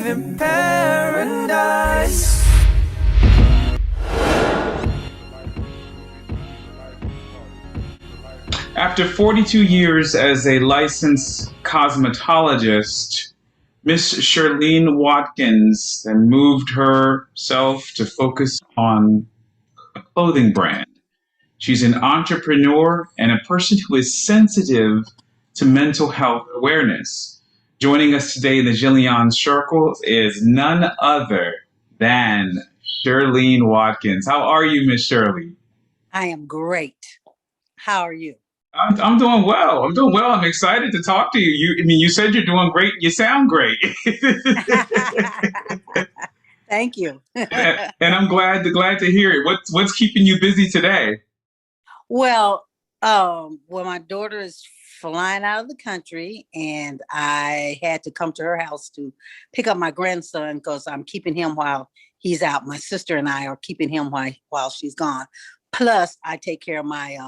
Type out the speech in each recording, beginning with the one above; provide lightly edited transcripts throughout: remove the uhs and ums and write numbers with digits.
live in paradise. After 42 years as a licensed cosmetologist, Miss Shirleen Watkins then moved herself to focus on a clothing brand. She's an entrepreneur and a person who is sensitive to mental health awareness. Joining us today in the Jenleeion Circle is none other than Shirleen Watkins. How are you, Miss Shirley? I am great. How are you? I'm doing well. I'm doing well. I'm excited to talk to you. You said you're doing great. You sound great. Thank you. And I'm glad to hear it. What's keeping you busy today? Well, my daughter is flying out of the country, and I had to come to her house to pick up my grandson because I'm keeping him while he's out. My sister and I are keeping him while she's gone. Plus, I take care of my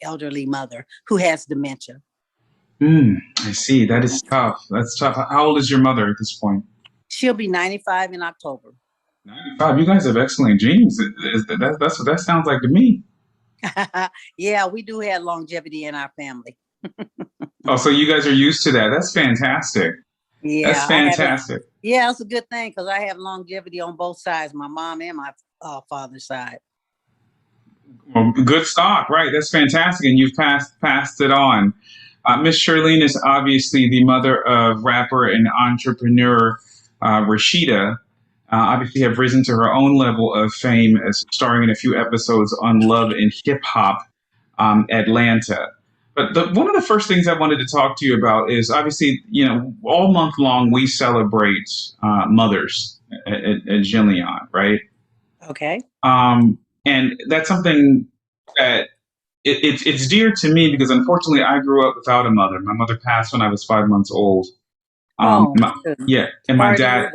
elderly mother who has dementia. I see. That is tough. That's tough. How old is your mother at this point? She'll be 95 in October. 95. You guys have excellent genes. That's what that sounds like to me. Yeah, we do have longevity in our family. Oh, so you guys are used to that. That's fantastic. Yeah, That's fantastic. yeah, it's a good thing because I have longevity on both sides, my mom and my father's side. Well, good stock, right? That's fantastic, and you've passed it on. Miss Shirleen is obviously the mother of rapper and entrepreneur Rasheeda. Obviously, have risen to her own level of fame as starring in a few episodes on Love and Hip Hop Atlanta. But one of the first things I wanted to talk to you about is obviously, all month long we celebrate mothers at Jenleeion, right? Okay. And that's something that it's dear to me because unfortunately I grew up without a mother. My mother passed when I was 5 months old. Oh, Yeah, and my dad,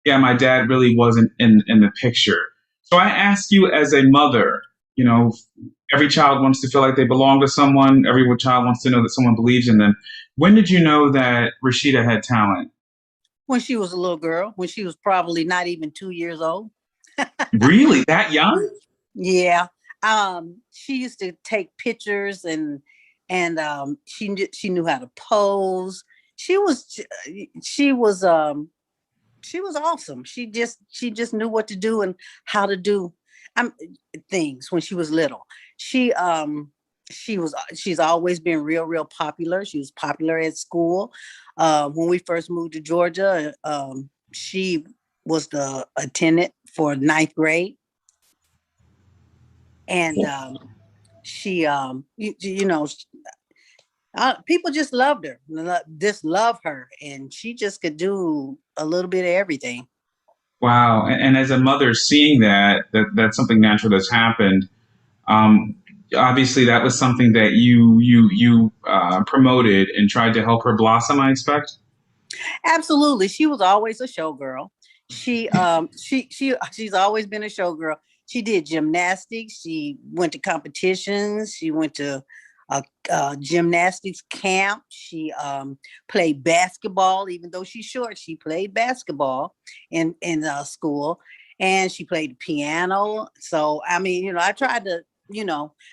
my dad really wasn't in the picture. So I ask you, as a mother, every child wants to feel like they belong to someone. Every child wants to know that someone believes in them. When did you know that Rasheeda had talent? When she was a little girl, when she was probably not even 2 years old. Really, that young? Yeah. She used to take pictures and she knew how to pose. She was awesome. She just knew what to do and how to do things when she was little. She's always been real popular. She was popular at school. When we first moved to Georgia, she was the attendant for ninth grade. And people just loved her, just love her. And she just could do a little bit of everything. Wow. And as a mother, seeing that's something natural that's happened. Obviously, that was something that you promoted and tried to help her blossom, I expect. Absolutely. She was always a showgirl. She's always been a showgirl. She did gymnastics. She went to competitions. She went to gymnastics camp. She played basketball. Even though she's short, she played basketball in school, and she played piano. So I tried to,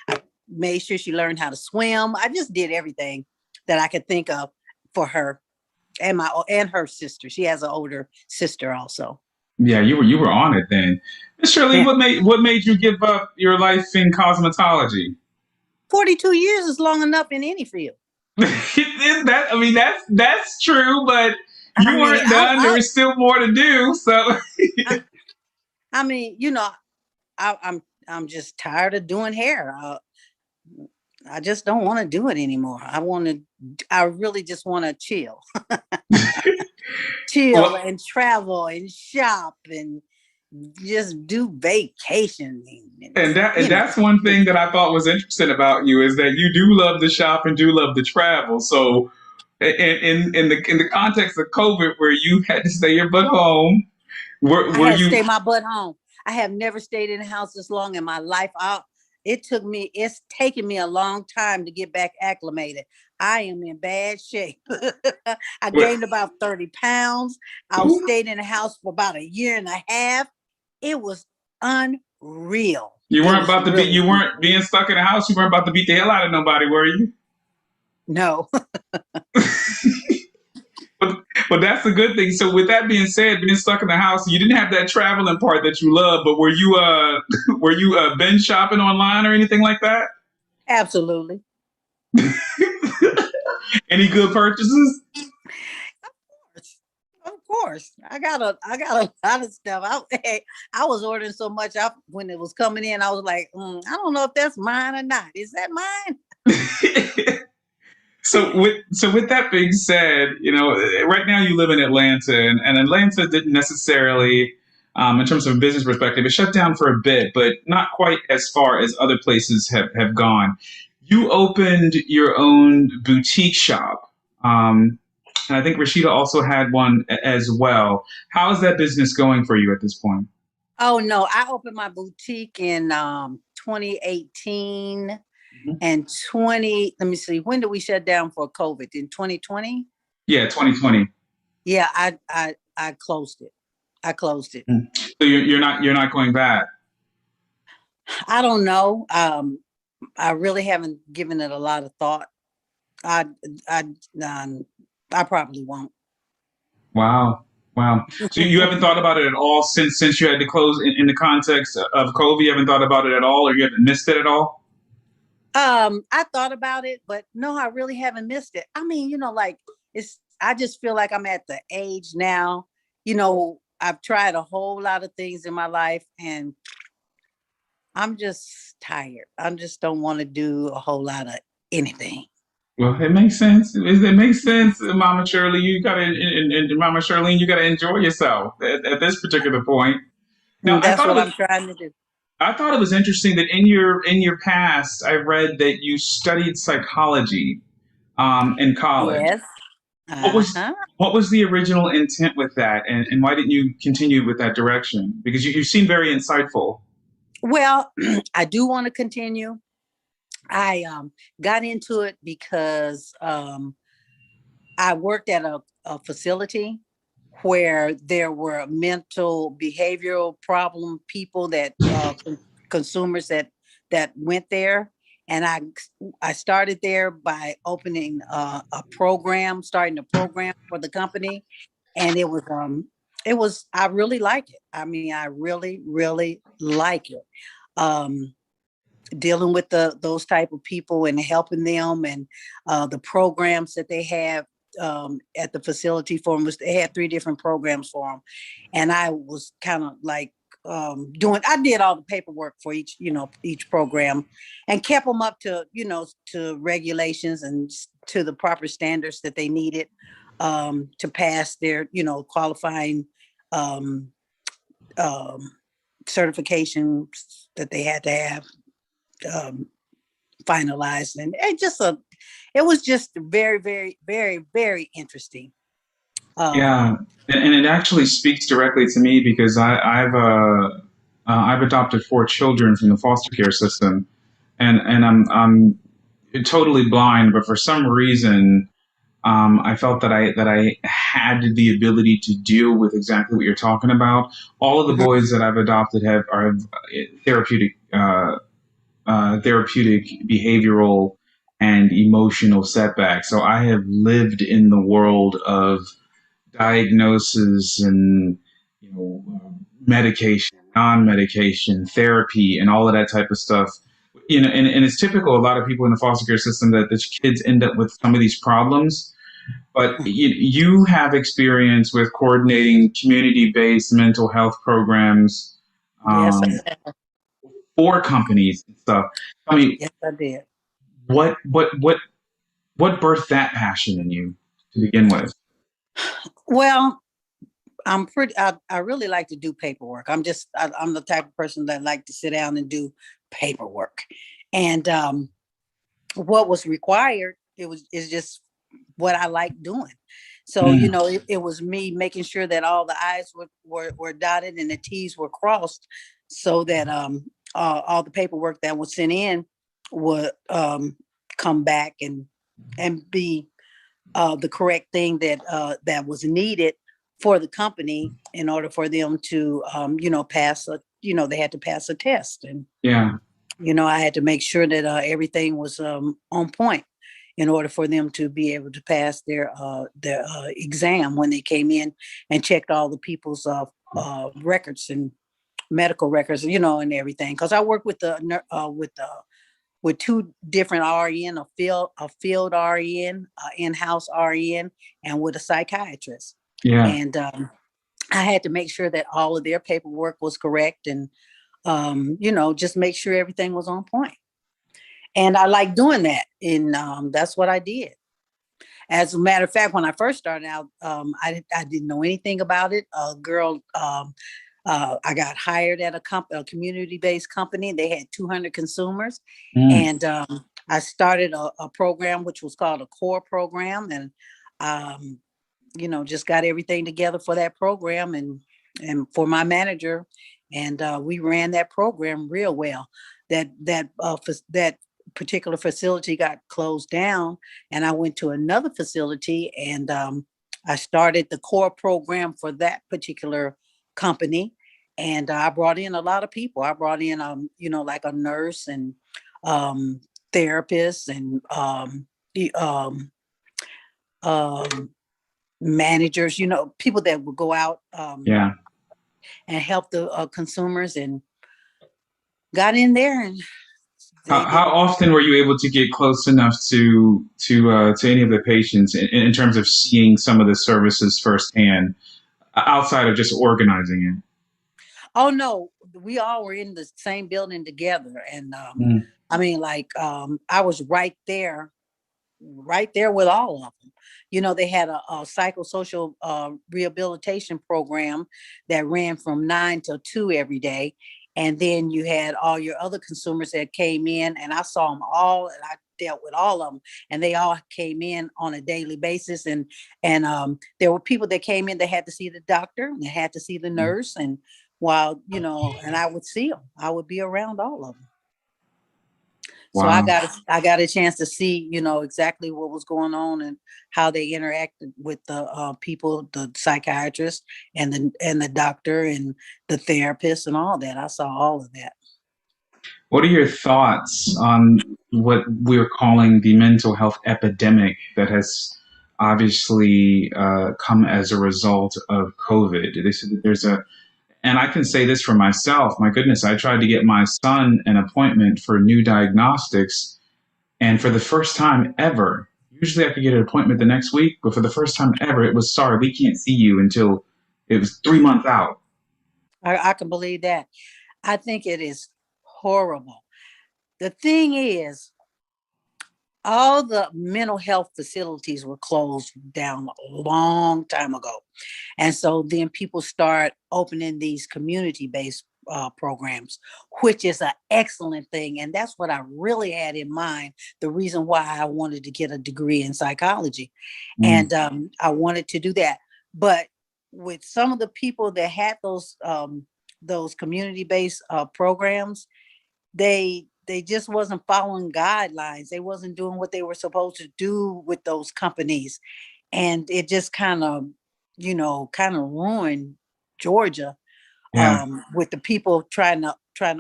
I made sure she learned how to swim. I just did everything that I could think of for her and her sister. She has an older sister also. Yeah, you were on it then. Miss Shirley, Yeah. what made you give up your life in cosmetology? 42 years is long enough in any field. That's true, but you weren't done. There was still more to do. So I'm just tired of doing hair. I just don't want to do it anymore. I really just want to chill. Chill and travel and shop and just do vacationing. And that's one thing that I thought was interesting about you is that you do love the shop and do love the travel. So in the context of COVID, where you had to stay your butt home, I had to stay my butt home. I have never stayed in a house this long in my life. it's taken me a long time to get back acclimated. I am in bad shape. I What? gained about 30 pounds. I Ooh. stayed in the house for about a year and a half. It was unreal. You It weren't was about to be. really You weren't being stuck in the house. You weren't about to beat the hell out of nobody, were you? no. But that's a good thing. So with that being said, being stuck in the house, you didn't have that traveling part that you love. But were you were you binge shopping online or anything like that? Absolutely. Any good purchases? Of course. I got a lot of stuff. I was ordering so much when it was coming in, I was like, I don't know if that's mine or not. Is that mine? So with that being said, right now you live in Atlanta, and Atlanta didn't necessarily, in terms of a business perspective, it shut down for a bit, but not quite as far as other places have gone. You opened your own boutique shop, and I think Rasheeda also had one as well. How is that business going for you at this point? Oh no, I opened my boutique in 2018 Mhm. and 20, let me see, when did we shut down for COVID? In 2020? Yeah, 2020. Yeah, I closed it. I closed it. Mm. So you're not going back. I don't know. I really haven't given it a lot of thought. I I I probably won't. Wow. Wow. So you haven't thought about it at all since you had to close in the context of COVID. You haven't thought about it at all, or you haven't missed it at all. I thought about it, but no, I really haven't missed it. I mean, like I just feel like I'm at the age now, I've tried a whole lot of things in my life and I'm just tired. I just don't want to do a whole lot of anything. Well, it makes sense. It makes sense, Mama Shirley. You gotta, and Mama Shirlene, you gotta enjoy yourself at this particular point. Now, And that's what I'm trying to do. I thought it was interesting that in your past, I read that you studied psychology in college. Yes. What was Uh-huh. what was the original intent with that, and why didn't you continue with that direction? Because you seem very insightful. Well, I do want to continue. I got into it because I worked at a facility where there were mental behavioral problem people that consumers that went there, and I started there by opening starting a program for the company, and it was I really like it. I mean, I really like it. Um, Dealing with those type of people and helping them, and the programs that they have at the facility for them, was they had 3 different programs for them, and I was kind of like I did all the paperwork for each program, and kept them up to regulations and to the proper standards that they needed to pass their qualifying um, um, certifications that they had to have um, finalized, and it was just very, very, very, very interesting. Um, Yeah, and it actually speaks directly to me because I've adopted 4 children from the foster care system, and I'm totally blind, but for some reason, I felt that I had the ability to deal with exactly what you're talking about. All of the mhm. boys that I've adopted have therapeutic therapeutic behavioral and emotional setbacks. So I have lived in the world of diagnosis and medication, non-medication, therapy, and all of that type of stuff. And it's typical. A lot of people in the foster care system that the kids end up with some of these problems. But you have experience with coordinating community-based mental health programs Yes, um, for companies and stuff. I mean, yes, I did. what birthed that passion in you to begin with? Well, I really like to do paperwork. I'm the type of person that like to sit down and do paperwork. And what was required, is just what I like doing. So, Mm. it was me making sure that all the I's were dotted and the T's were crossed, so that all the paperwork that was sent in would come back and be the correct thing that was needed for the company in order for them to pass a they had to pass a test. And Yeah. I had to make sure that everything was on point in order for them to be able to pass their exam when they came in and checked all the people's records and medical records, and everything. Because I work with with two different RN, a field RN, in-house RN, and with a psychiatrist. Yeah. And I had to make sure that all of their paperwork was correct, and just make sure everything was on point. And I like doing that, and that's what I did. As a matter of fact, when I first started out, I didn't know anything about it. A girl, I got hired at a community-based company. They had 200 consumers, Mm. and I started a program which was called a core program, and just got everything together for that program and for my manager, and we ran that program real well. That particular facility got closed down, and I went to another facility, and I started the core program for that particular company, and I brought in a lot of people. I brought in like a nurse and therapists and um, managers, people that would go out Yeah. and help the consumers, and got in there, and How, they how did. often were you able to get close enough to any of the patients in terms of seeing some of the services firsthand, outside of just organizing Oh no, we all were in the same building together, and it? Mm. I mean, like I was right there with all of them. They had a psychosocial rehabilitation program that ran from 9 till 2 every day. And then you had all your other consumers that came in, and I saw them all, and I dealt with all of them, and they all came in on a daily basis. And there were people that came in that had to see the doctor, and they had to see the nurse, and and I would see them. I would be around all of them. So I Wow. got a chance to see, exactly what was going on and how they interacted with the people, the psychiatrist and the doctor and the therapist and all that. I saw all of that. What are your thoughts on what we're calling the mental health epidemic that has obviously come as a result of COVID? They said that and I can say this for myself. My goodness, I tried to get my son an appointment for new diagnostics, and for the first time ever, usually I could get an appointment the next week, but for the first time ever, it was, sorry, we can't see you until it was 3 months out. I can believe that. I think it is horrible. The thing is, all the mental health facilities were closed down a long time ago. And so then people start opening these community-based programs, which is an excellent thing. And that's what I really had in mind. The reason why I wanted to get a degree in psychology. Mm. And I wanted to do that. But with some of the people that had those community-based programs, they just wasn't following guidelines. They wasn't doing what they were supposed to do with those companies, and it just kind of ruined Georgia, Yeah. with the people trying to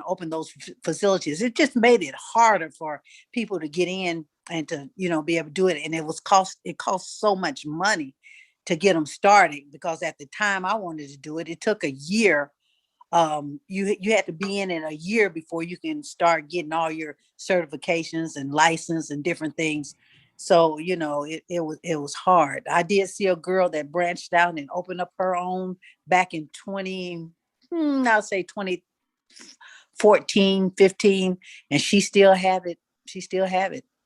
open those facilities. It just made it harder for people to get in and to be able to do it, and it cost so much money to get them started, because at the time I wanted to do it, it took a year. You had to be in a year before you can start getting all your certifications and license and different things. So it was hard. I did see a girl that branched out and opened up her own back in 'I'll say 2014, 15, and she still have it.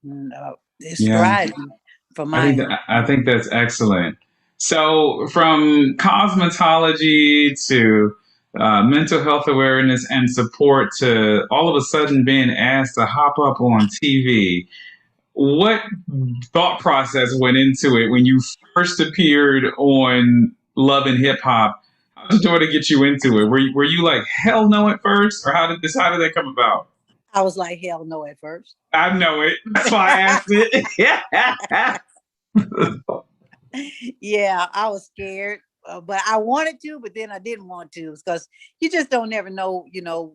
And, it's Yeah. thriving for my help. I think that's excellent. So, from cosmetology to mental health awareness and support to all of a sudden being asked to hop up on TV, what thought process went into it when you first appeared on Love and Hip Hop? I was trying to get you into it. Were you like hell no at first, or how did that come about? I was like, hell no at first. I know it. That's why I asked it. Yeah, I was scared, but I wanted to, but then I didn't want to because you just don't never know,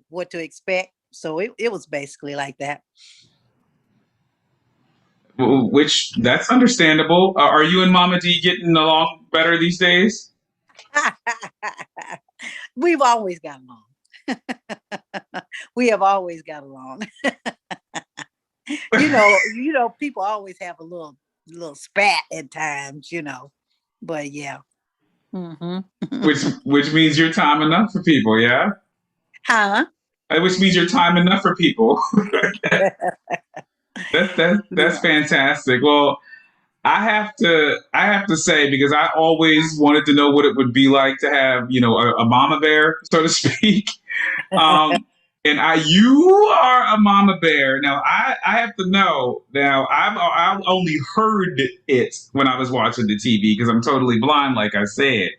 what to expect. So it was basically like that. Which that's understandable. Are you and Mama D getting along better these days? We've always got along. We have always got along. People always have a little spat at times. But yeah. Hmm. Which means you're time enough for people, yeah. Huh? Which means you're time enough for people. That's Yeah. fantastic. Well, I have to say because I always wanted to know what it would be like to have a mama bear, so to speak. Um, and you are a mama bear. Now I have to know. Now I've only heard it when I was watching the TV because I'm totally blind, like I said.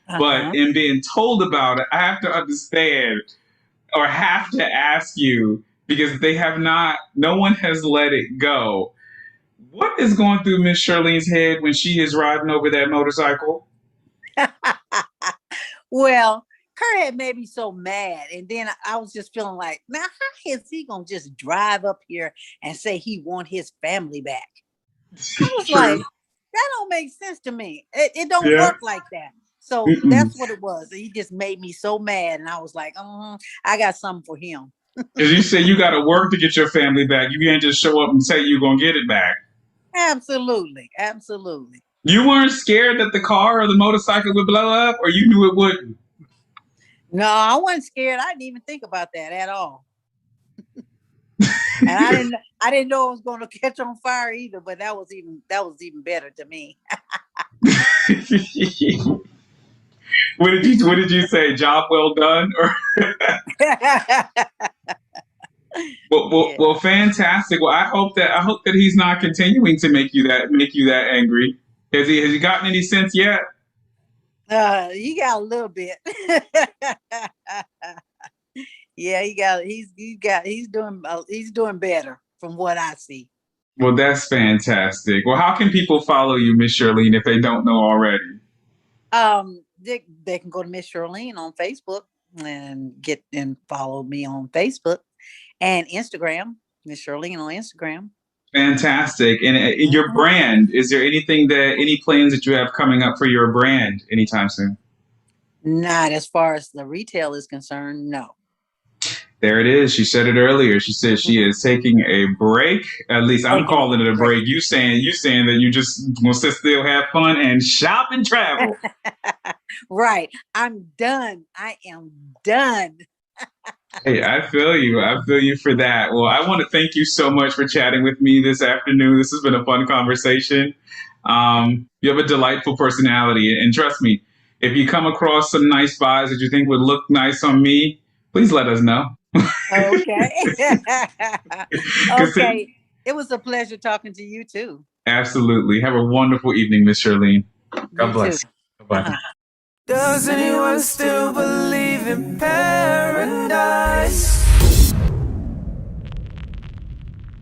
But Uh-huh. in being told about it, I have to understand or have to ask you because they have not. No one has let it go. What is going through Miss Shirleen's head when she is riding over that motorcycle? Well, Kurt had made me so mad. And then I was just feeling like, now how is he gonna just drive up here and say he want his family back? I was like, True. that don't make sense to me. It don't Yeah. work like that. So Mm-mm. that's what it was. He just made me so mad. And I was like, I got something for him. Because you say you got to work to get your family back. You can't just show up and say you're going to get it back. Absolutely. Absolutely. You weren't scared that the car or the motorcycle would blow up, or you knew it wouldn't? No, I wasn't scared. I didn't even think about that at all. And I didn't know it was going to catch on fire either, but that was even better to me. What did you say? Job well done? Or Yeah. well, fantastic. Well, I hope that he's not continuing to make you that angry. Has he gotten any sense yet? He got a little bit. Yeah, he's doing better from what I see. Well, that's fantastic. Well, how can people follow you, Miss Shirlene, if they don't know already? They can go to Miss Shirleen on Facebook and get and follow me on Facebook and Instagram, Miss Shirleen on Instagram. Fantastic. And your Mhm. brand, is there any plans that you have coming up for your brand anytime soon? Not as far as the retail is concerned, no. There it is. She said it earlier. She said she is taking a break. At least I'm Taking calling it a a break. break. You saying that you just want to still have fun and shop and travel. Right. I'm done. I am done. Hey, I feel you. I feel you for that. Well, I want to thank you so much for chatting with me this afternoon. This has been a fun conversation. You have a delightful personality, and trust me, if you come across some nice buys that you think would look nice on me, please let us know. Okay. 'Cause Okay. It was a pleasure talking to you too. absolutely. Have a wonderful evening, Miss Shirlene. You God too. bless. Bye bye. Uh-huh. Does anyone still believe in paradise?